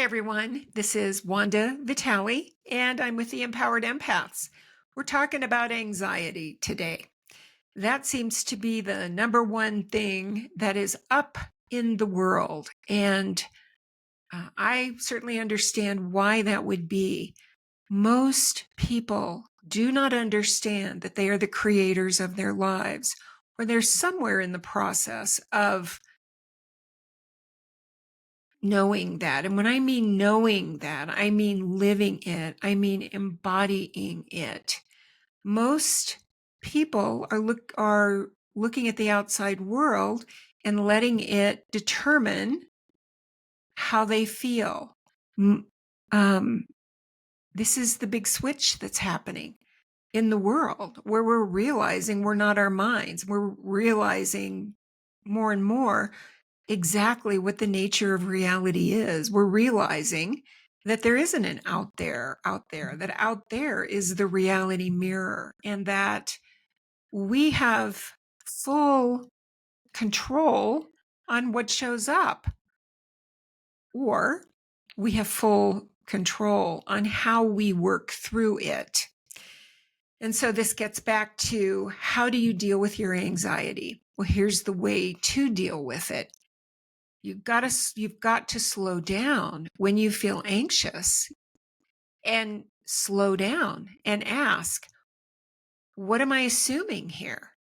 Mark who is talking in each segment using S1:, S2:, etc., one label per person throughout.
S1: everyone. This is Wanda Vitale, and I'm with the Empowered Empaths. We're talking about anxiety today. That seems to be the number one thing that is up in the world. And I certainly understand why that would be. Most people do not understand that they are the creators of their lives, or they're somewhere in the process of knowing that. And when I mean knowing that, I mean living it, I mean embodying it. Most people are looking at the outside world and letting it determine how they feel. This is the big switch that's happening in the world, where we're realizing we're not our minds. We're realizing more and more exactly what the nature of reality is. We're realizing that there isn't an out there, that out there is the reality mirror, and that we have full control on what shows up, or we have full control on how we work through it. And so this gets back to, how do you deal with your anxiety? Well, here's the way to deal with it. You've got to slow down when you feel anxious, and slow down and ask, what am I assuming here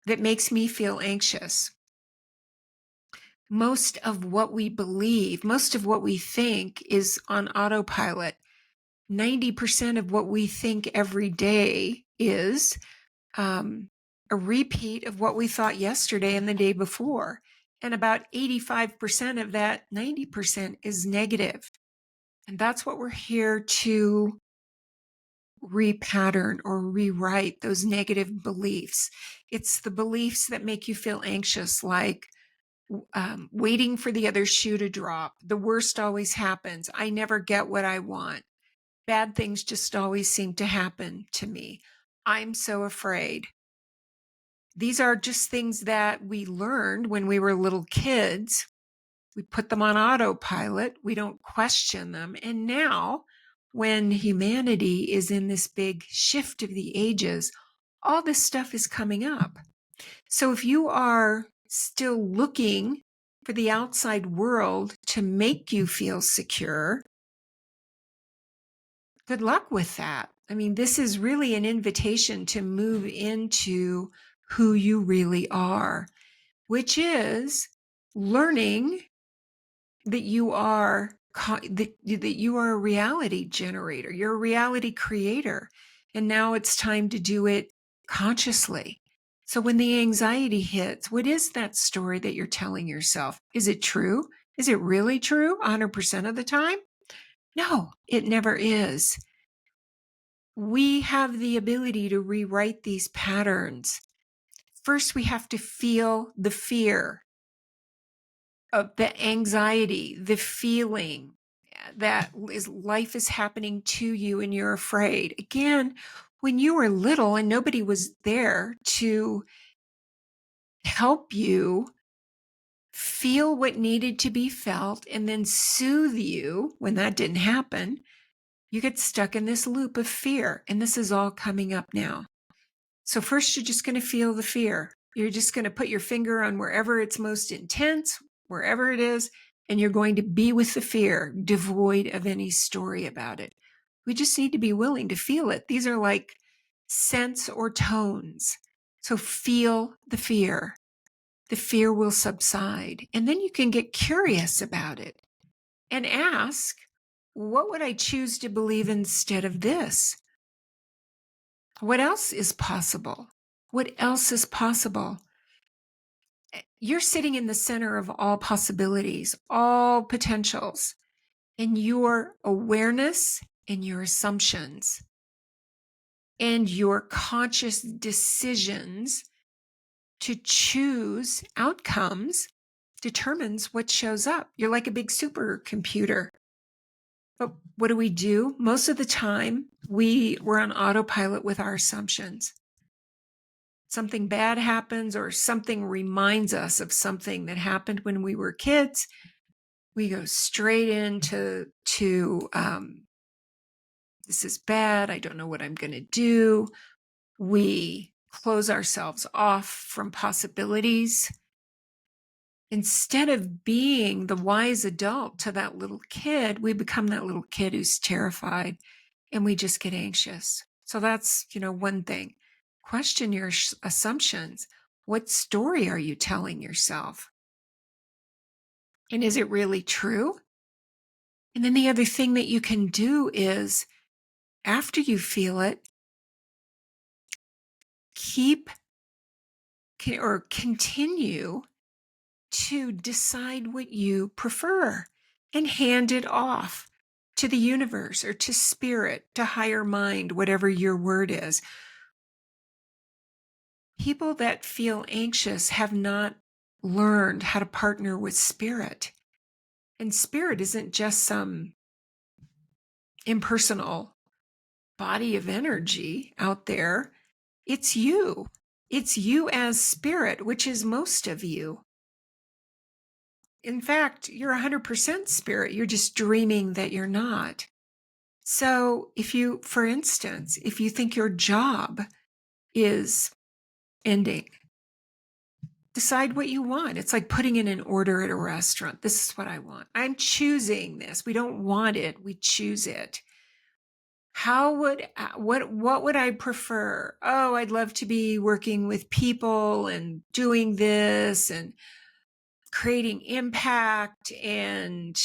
S1: that makes me feel anxious? Most of what we believe, most of what we think is on autopilot. 90% of what we think every day is a repeat of what we thought yesterday and the day before. And about 85% of that 90% is negative. And that's what we're here to repattern or rewrite, those negative beliefs. It's the beliefs that make you feel anxious, like waiting for the other shoe to drop. The worst always happens. I never get what I want. Bad things just always seem to happen to me. I'm so afraid. These are just things that we learned when we were little kids. We put them on autopilot. We don't question them. And now, when humanity is in this big shift of the ages, all this stuff is coming up. So if you are still looking for the outside world to make you feel secure, good luck with that. I mean, this is really an invitation to move into who you really are, which is learning that you are a reality generator. You're a reality creator. And now it's time to do it consciously. So when the anxiety hits, what is that story that you're telling yourself? Is it true? Is it really true 100% of the time? No, it never is. We have the ability to rewrite these patterns. First, we have to feel the fear of the anxiety, the feeling that life is happening to you and you're afraid. Again, when you were little and nobody was there to help you feel what needed to be felt and then soothe you when that didn't happen, you get stuck in this loop of fear. And this is all coming up now. So first, you're just going to feel the fear. You're just going to put your finger on wherever it's most intense, wherever it is, and you're going to be with the fear, devoid of any story about it. We just need to be willing to feel it. These are like scents or tones. So feel the fear. The fear will subside. And then you can get curious about it and ask, what would I choose to believe instead of this? What else is possible? What else is possible? You're sitting in the center of all possibilities, all potentials, and your awareness and your assumptions and your conscious decisions to choose outcomes determines what shows up. You're like a big supercomputer. But what do? Most of the time, we're on autopilot with our assumptions. Something bad happens or something reminds us of something that happened when we were kids, we go straight into to, this is bad. I don't know what I'm going to do. We close ourselves off from possibilities. Instead of being the wise adult to that little kid, we become that little kid who's terrified and we just get anxious. So that's, one thing. Question your assumptions. What story are you telling yourself? And is it really true? And then the other thing that you can do is, after you feel it, continue to decide what you prefer and hand it off to the universe or to spirit, to higher mind, whatever your word is. People that feel anxious have not learned how to partner with spirit. And spirit isn't just some impersonal body of energy out there. It's you. It's you as spirit, which is most of you. In fact, you're 100% spirit. You're just dreaming that you're not. So for instance, if you think your job is ending, decide what you want. It's like putting in an order at a restaurant. This is what I want. I'm choosing this. We don't want it. We choose it. What would I prefer? Oh, I'd love to be working with people and doing this and creating impact, and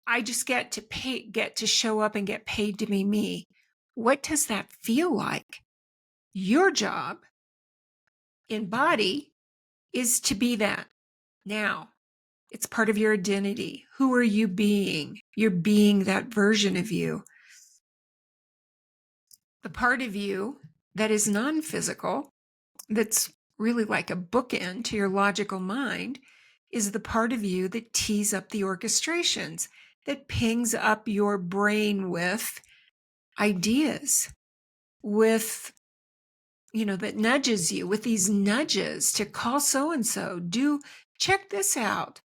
S1: I just get to show up and get paid to be me. What does that feel like? Your job in body is to be that now. It's part of your identity. Who are you being? You're being that version of you. The part of you that is non-physical, that's really like a bookend to your logical mind, is the part of you that tees up the orchestrations, that pings up your brain with ideas, with, that nudges you with these nudges to call so-and-so, check this out.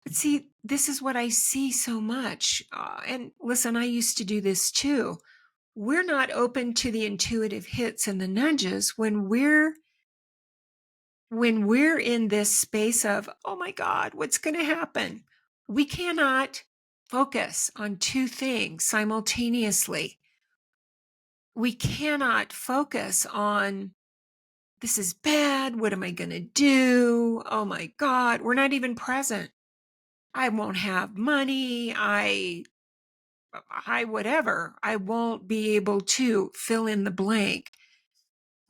S1: But see, this is what I see so much. And listen, I used to do this too. We're not open to the intuitive hits and the nudges when we're in this space of, oh my God, what's going to happen? We cannot focus on two things simultaneously. We cannot focus on, this is bad. What am I going to do? Oh my God, we're not even present. I won't have money. I whatever. I won't be able to fill in the blank.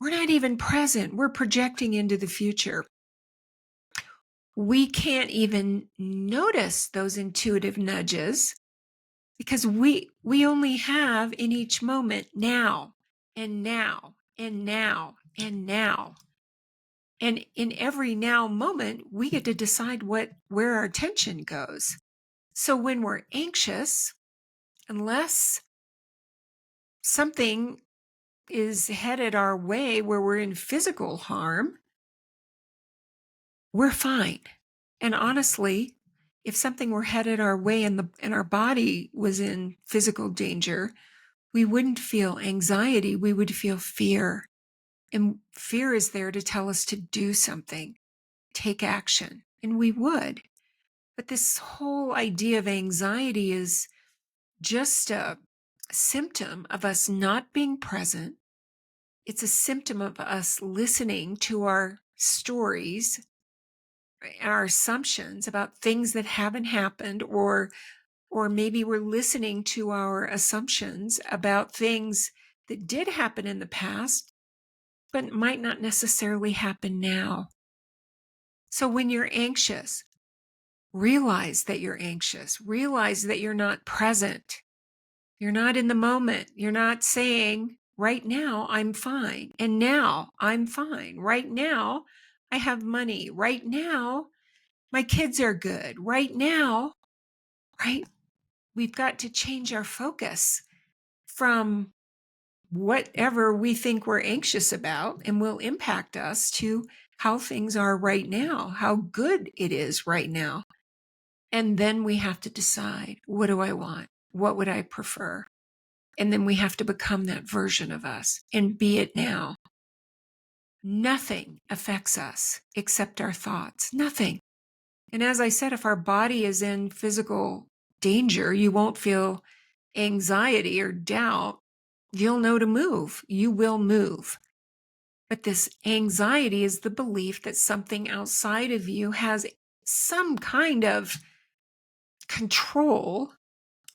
S1: We're not even present. We're projecting into the future. We can't even notice those intuitive nudges because we only have in each moment now and now and now and now. And in every now moment, we get to decide where our attention goes. So when we're anxious, unless something is headed our way where we're in physical harm, we're fine. And honestly, if something were headed our way and our body was in physical danger, we wouldn't feel anxiety, we would feel fear. And fear is there to tell us to do something, take action, and we would. But this whole idea of anxiety is just a symptom of us not being present. It's a symptom of us listening to our stories, our assumptions about things that haven't happened, or maybe we're listening to our assumptions about things that did happen in the past, but might not necessarily happen now. So when you're anxious, realize that you're anxious. Realize that you're not present. You're not in the moment. You're not saying, right now, I'm fine. And now I'm fine. Right now, I have money. Right now, my kids are good. Right now, right? We've got to change our focus from whatever we think we're anxious about and will impact us to how things are right now, how good it is right now. And then we have to decide, what do I want? What would I prefer? And then we have to become that version of us and be it now. Nothing affects us except our thoughts. Nothing. And as I said, if our body is in physical danger, you won't feel anxiety or doubt. You'll know to move. You will move. But this anxiety is the belief that something outside of you has some kind of control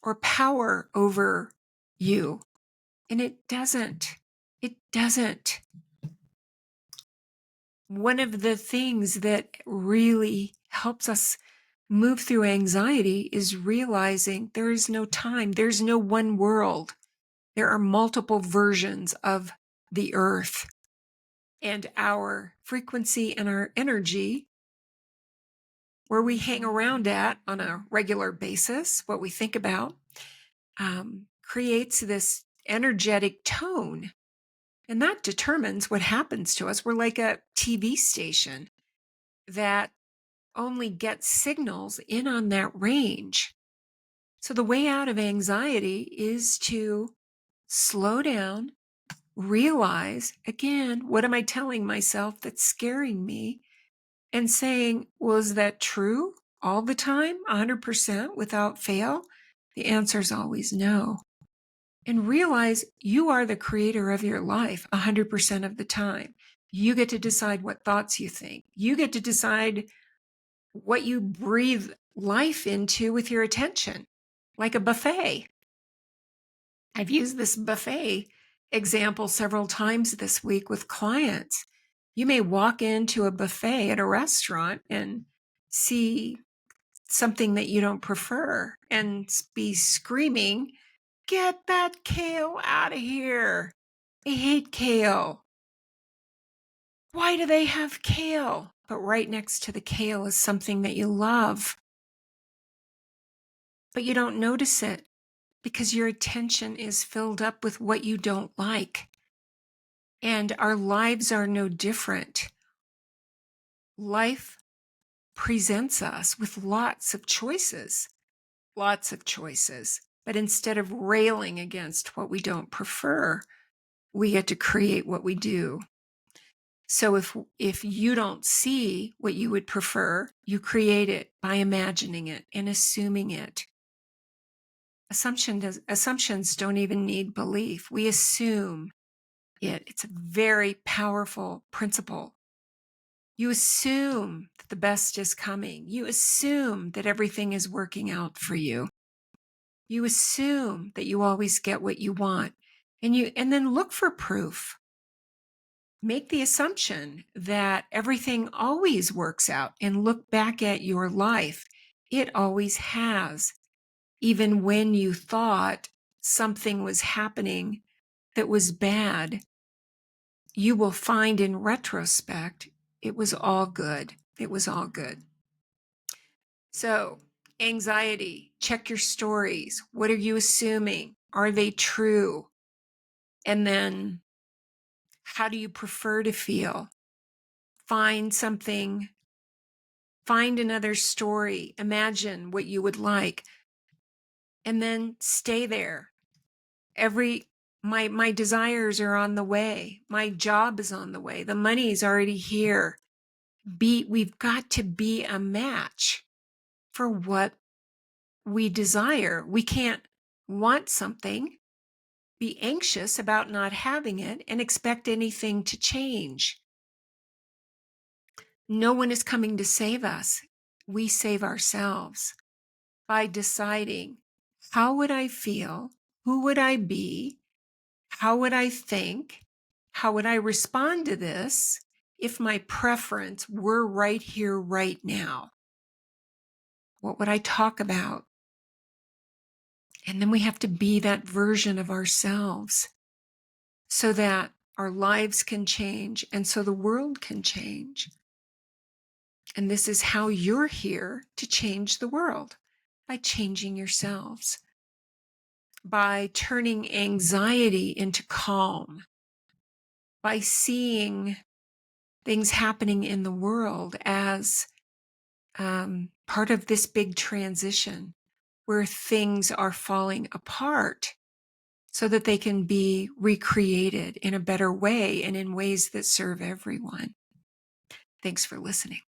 S1: or power over you. And it doesn't. It doesn't. One of the things that really helps us move through anxiety is realizing there is no time. There's no one world. There are multiple versions of the earth. And our frequency and our energy, where we hang around at on a regular basis, what we think about, creates this energetic tone. And that determines what happens to us. We're like a TV station that only gets signals in on that range. So the way out of anxiety is to slow down, realize, again, what am I telling myself that's scaring me? And saying, well, is that true all the time, 100% without fail? The answer is always no. And realize you are the creator of your life 100% of the time. You get to decide what thoughts you think. You get to decide what you breathe life into with your attention, like a buffet. I've used this buffet example several times this week with clients. You may walk into a buffet at a restaurant and see something that you don't prefer and be screaming, "Get that kale out of here. I hate kale. Why do they have kale?" But right next to the kale is something that you love. But you don't notice it because your attention is filled up with what you don't like. And our lives are no different. Life presents us with lots of choices. But instead of railing against what we don't prefer, we get to create what we do. So if you don't see what you would prefer, you create it by imagining it and assuming it. Assumptions don't even need belief. We assume it. It's a very powerful principle. You assume that the best is coming. You assume that everything is working out for you. You assume that you always get what you want. And then look for proof. Make the assumption that everything always works out and look back at your life. It always has. Even when you thought something was happening that was bad, you will find in retrospect, it was all good. It was all good. So, anxiety, check your stories. What are you assuming? Are they true? And then, how do you prefer to feel? Find another story. Imagine what you would like. And then stay there. My desires are on the way. My job is on the way. The money is already here. We've got to be a match for what we desire. We can't want something, be anxious about not having it, and expect anything to change. No one is coming to save us. We save ourselves by deciding, how would I feel? Who would I be? How would I think? How would I respond to this if my preference were right here, right now? What would I talk about? And then we have to be that version of ourselves so that our lives can change and so the world can change. And this is how you're here to change the world, by changing yourselves, by turning anxiety into calm, by seeing things happening in the world as part of this big transition. where things are falling apart so that they can be recreated in a better way and in ways that serve everyone. Thanks for listening.